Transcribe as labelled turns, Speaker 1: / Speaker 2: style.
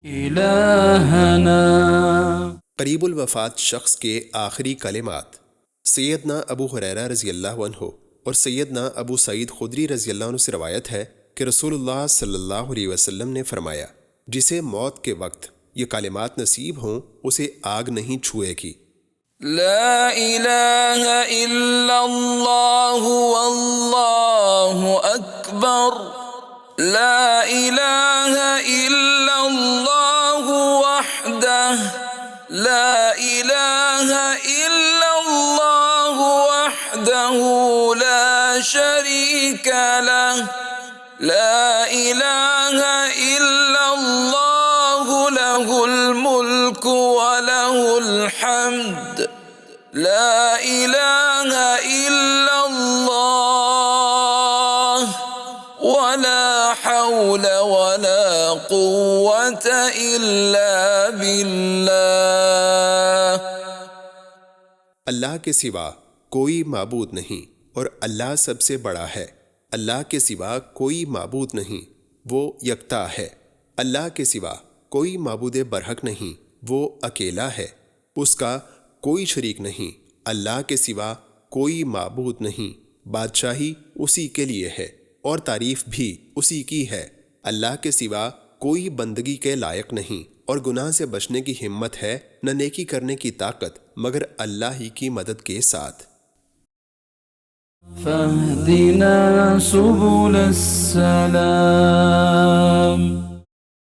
Speaker 1: इलाहना।
Speaker 2: करीबुल वफ़ात शख्स के आखिरी कलिमात। सैयदना अबू हुरैरा रज़ी अल्लाहु अन्हु और सैयदना अबू सईद खुदरी रज़ी अल्लाहु अन्हु से रवायत है कि रसूलुल्लाह सल्लल्लाहु अलैहि वसल्लम ने फरमाया, जिसे मौत के वक्त ये कलिमात नसीब हों उसे आग नहीं छुएगी।
Speaker 1: ला इलाहा इल्लल्लाहु वल्लाहु अकबर। ला इलाहा इल्लल्लाहु वहदह। ला इलाहा इल्लल्लाहु वहदहु ला शरीक लह। ला इलाहा इल्लल्लाहु लहुल मुल्कु व लहुल हम्द। ला इलाहा इल्लल्लाह वला हौल वला कुव्वत इल्ला बिल्लाह।
Speaker 2: अल्लाह के सिवा कोई माबूद नहीं और अल्लाह सबसे बड़ा है। अल्लाह के सिवा कोई माबूद नहीं, वो यकता है। अल्लाह के सिवा कोई माबूद बरहक नहीं, वो अकेला है, उसका कोई शरीक नहीं। अल्लाह के सिवा कोई माबूद नहीं, बादशाही उसी के लिए है और तारीफ भी उसी की है। अल्लाह के सिवा कोई बंदगी के लायक नहीं और गुनाह से बचने की हिम्मत है न नेकी करने की ताकत मगर अल्लाह ही की मदद के साथ।
Speaker 1: फहदिना सुबुल सलाम।